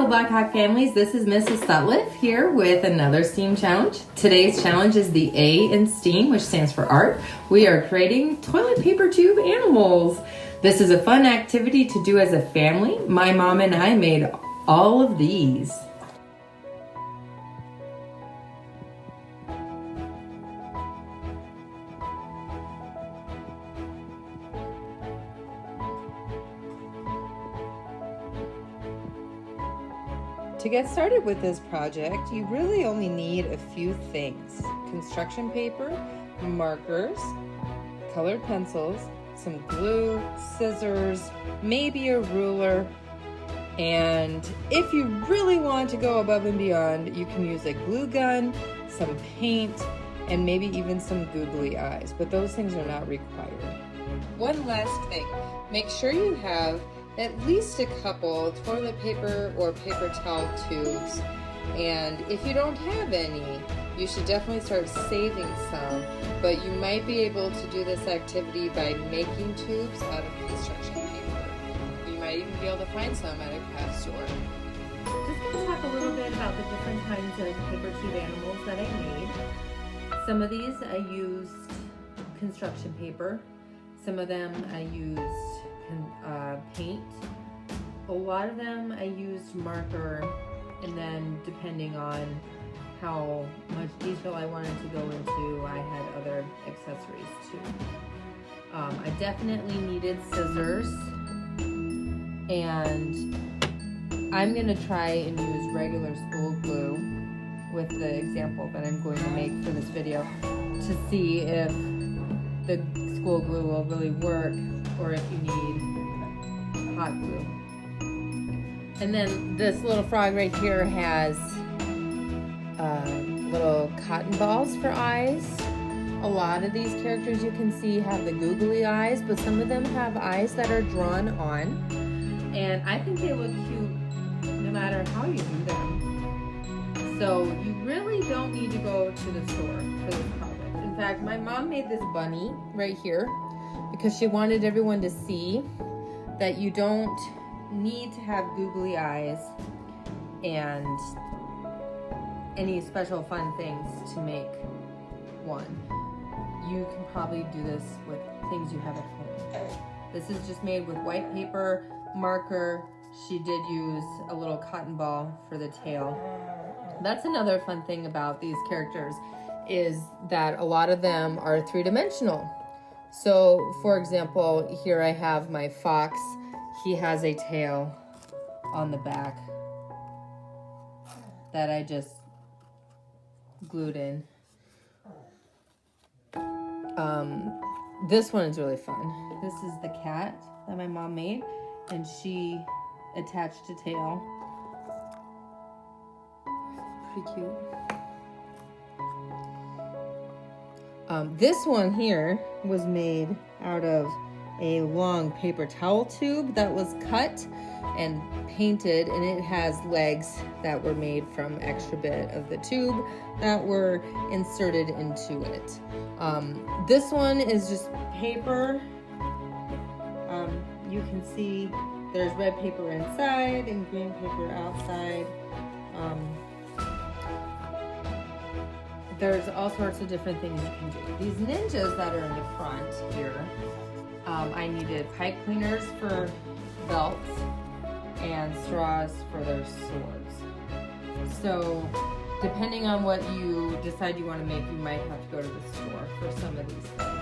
Black Hawk families, this is Mrs. Sutliff here with another STEAM challenge. Today's challenge is the A in STEAM, which stands for art. We are creating toilet paper tube animals. This is a fun activity to do as a family. My mom and I made all of these. To get started with this project, you really only need a few things: construction paper, markers, colored pencils, some glue, scissors, maybe a ruler, and if you really want to go above and beyond, you can use a glue gun, some paint, and maybe even some googly eyes, but those things are not required. One last thing, make sure you have at least a couple toilet paper or paper towel tubes, and if you don't have any, you should definitely start saving some, but you might be able to do this activity by making tubes out of construction paper. You might even be able to find some at a craft store. Just going to talk a little bit about the different kinds of paper tube animals that I made. Some of these I used construction paper. Some of them I used paint. A lot of them I used marker, and then depending on how much detail I wanted to go into, I had other accessories too. I definitely needed scissors, and I'm going to try and use regular school glue with the example that I'm going to make for this video to see if the school glue will really work or if you need hot glue. And then this little frog right here has little cotton balls for eyes. A lot of these characters you can see have the googly eyes, but some of them have eyes that are drawn on. And I think they look cute no matter how you do them. So you really don't need to go to the store for this project. In fact, my mom made this bunny right here because she wanted everyone to see that you don't need to have googly eyes and any special fun things to make one. You can probably do this with things you have at home. This is just made with white paper, marker. She did use a little cotton ball for the tail. That's another fun thing about these characters, is that a lot of them are three-dimensional. So, for example, here I have my fox. He has a tail on the back that I just glued in. This one is really fun. This is the cat that my mom made, and she attached a tail. Pretty cute. This one here was made out of a long paper towel tube that was cut and painted, and it has legs that were made from extra bit of the tube that were inserted into it. This one is just paper. You can see there's red paper inside and green paper outside. There's all sorts of different things you can do. These ninjas that are in the front here, I needed pipe cleaners for belts and straws for their swords. So depending on what you decide you want to make, you might have to go to the store for some of these things.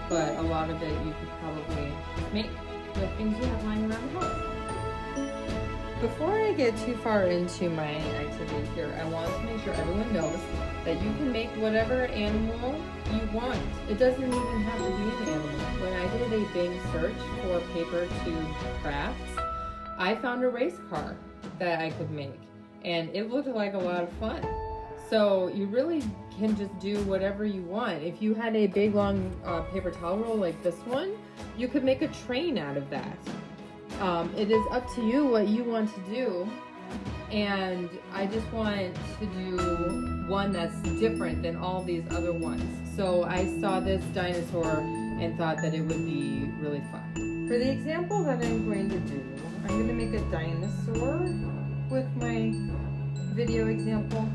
But a lot of it you could probably make with things you have lying around the house. Before I get too far into my activity here, I want to make sure everyone knows that you can make whatever animal you want. It doesn't even have to be an animal. When I did a Bing search for paper tube crafts, I found a race car that I could make, and it looked like a lot of fun. So you really can just do whatever you want. If you had a big long paper towel roll like this one, you could make a train out of that. It is up to you what you want to do, and I just want to do one that's different than all these other ones. So I saw this dinosaur and thought that it would be really fun. For the example that I'm going to do, I'm going to make a dinosaur with video example.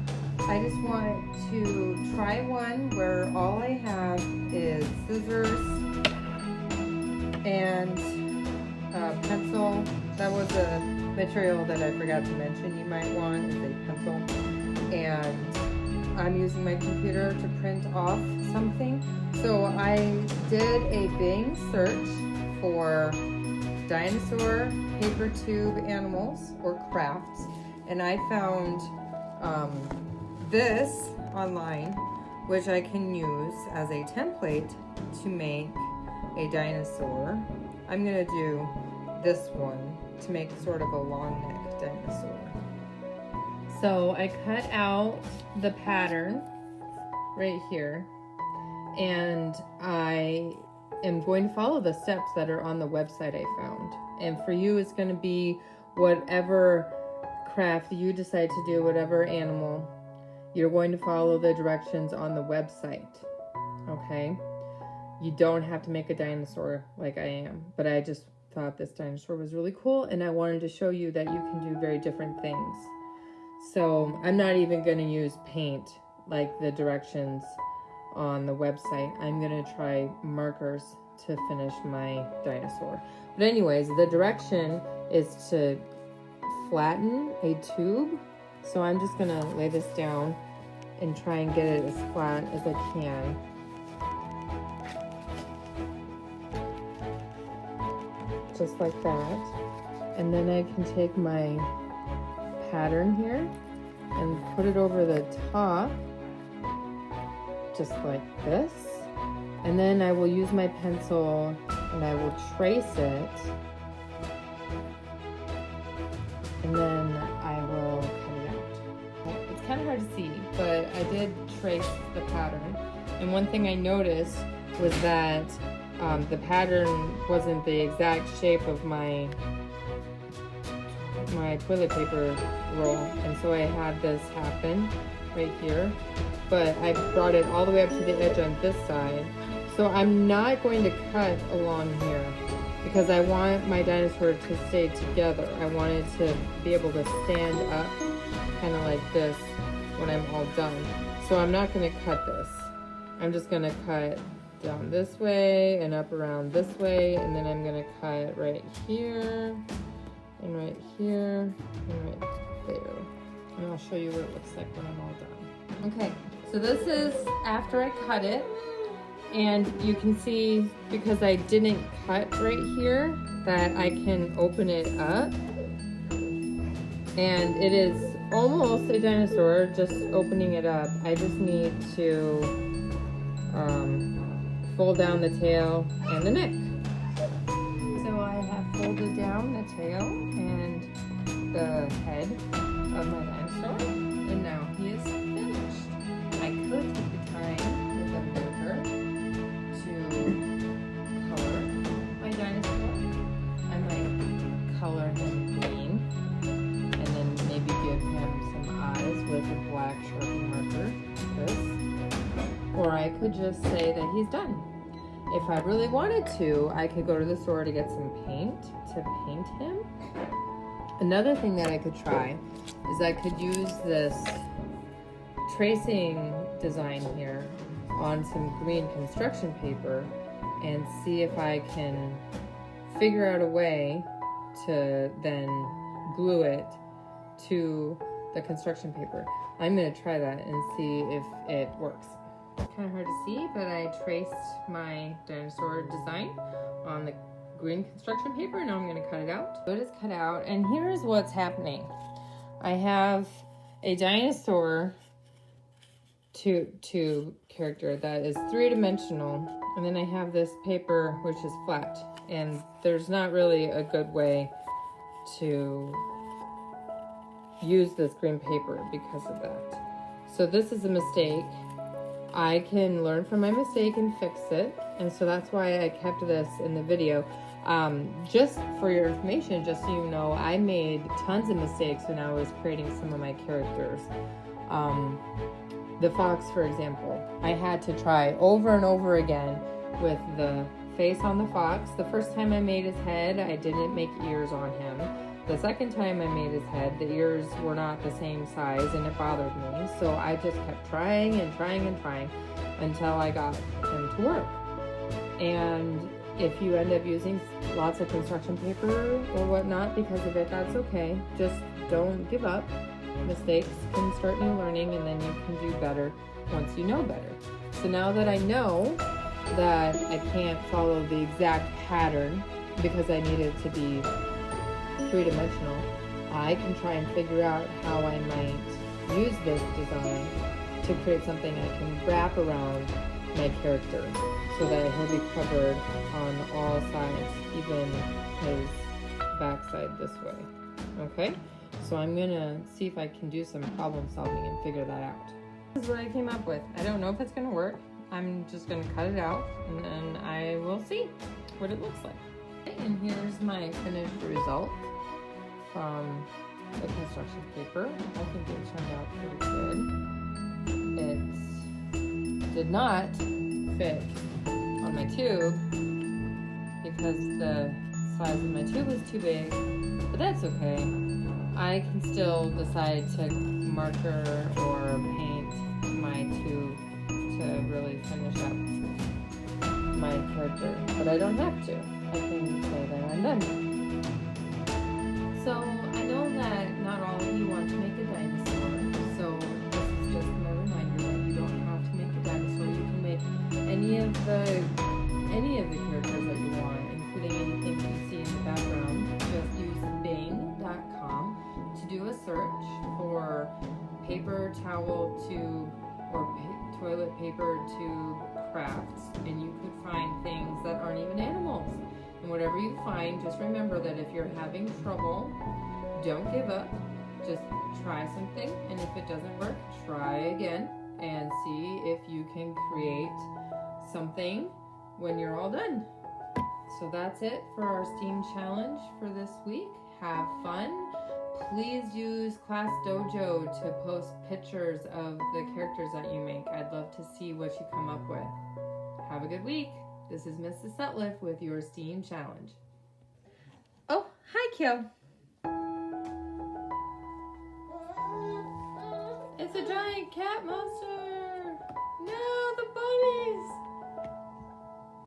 I just want to try one where all I have is scissors and a pencil. That was a material that I forgot to mention you might want, is a pencil. And I'm using my computer to print off something. So I did a Bing search for dinosaur paper tube animals or crafts, and I found this online, which I can use as a template to make a dinosaur. I'm gonna do this one to make sort of a long neck dinosaur. So I cut out the pattern right here, and I am going to follow the steps that are on the website I found. And for you, it's going to be whatever craft you decide to do, whatever animal, you're going to follow the directions on the website, okay? You don't have to make a dinosaur like I am, but I just thought this dinosaur was really cool, and I wanted to show you that you can do very different things. So I'm not even going to use paint like the directions on the website. I'm going to try markers to finish my dinosaur. But anyways, the direction is to flatten a tube. So I'm just going to lay this down and try and get it as flat as I can. Just like that. And then I can take my pattern here and put it over the top, just like this. And then I will use my pencil and I will trace it. And then I will cut it out. It's kind of hard to see, but I did trace the pattern. And one thing I noticed was that the pattern wasn't the exact shape of my toilet paper roll, and so I had this happen right here, but I brought it all the way up to the edge on this side. So I'm not going to cut along here because I want my dinosaur to stay together. I want it to be able to stand up kind of like this when I'm all done. So I'm not going to cut this. I'm just going to cut down this way and up around this way, and then I'm going to cut right here and right here and right there. And I'll show you what it looks like when I'm all done. Okay, so this is after I cut it, and you can see because I didn't cut right here that I can open it up, and it is almost a dinosaur just opening it up. I just need to fold down the tail and the neck. So I have folded down the tail and the head of my dinosaur, and now he is finished. I could take the time with a marker to color my dinosaur. I might color him green and then maybe give him some eyes with a black Sharpie marker, this. Or I could just say that he's done. If I really wanted to, I could go to the store to get some paint to paint him. Another thing that I could try is I could use this tracing design here on some green construction paper and see if I can figure out a way to then glue it to the construction paper. I'm going to try that and see if it works. Kind of hard to see, but I traced my dinosaur design on the green construction paper. Now I'm going to cut it out. So it is cut out, and here's what's happening. I have a dinosaur tube character that is three-dimensional, and then I have this paper which is flat, and there's not really a good way to use this green paper because of that. So this is a mistake. I can learn from my mistake and fix it, and so that's why I kept this in the video. Just for your information, just so you know, I made tons of mistakes when I was creating some of my characters. The fox, for example, I had to try over and over again with the face on the fox. The first time I made his head, I didn't make ears on him. The second time I made his head, the ears were not the same size and it bothered me. So I just kept trying and trying and trying until I got him to work. And if you end up using lots of construction paper or whatnot because of it, that's okay. Just don't give up. Mistakes can start new learning, and then you can do better once you know better. So now that I know that I can't follow the exact pattern because I need it to be three-dimensional, I can try and figure out how I might use this design to create something I can wrap around my character so that he'll be covered on all sides, even his backside this way. Okay, so I'm gonna see if I can do some problem solving and figure that out. This is what I came up with. I don't know if it's gonna work. I'm just gonna cut it out and then I will see what it looks like. Okay, and here's my finished result from the construction paper. I think it turned out pretty good. It did not fit on my tube because the size of my tube was too big, but that's okay. I can still decide to marker or paint my tube to really finish up my character, but I don't have to. I can say that I'm done. So I know that not all of you want to make a dinosaur, so this is just my reminder that you don't have to make a dinosaur. You can make any of the characters that you want, including anything you see in the background. Just use Bing.com to do a search for paper towel tube or toilet paper tube crafts, and you could find things that aren't even animals. And whatever you find, just remember that if you're having trouble, don't give up. Just try something, and if it doesn't work, try again and see if you can create something when you're all done. So that's it for our STEAM challenge for this week. Have fun. Please use Class Dojo to post pictures of the characters that you make. I'd love to see what you come up with. Have a good week. This is Mrs. Sutliff with your STEAM challenge. Oh, hi, Kyo. It's a giant cat monster. No, the bunnies.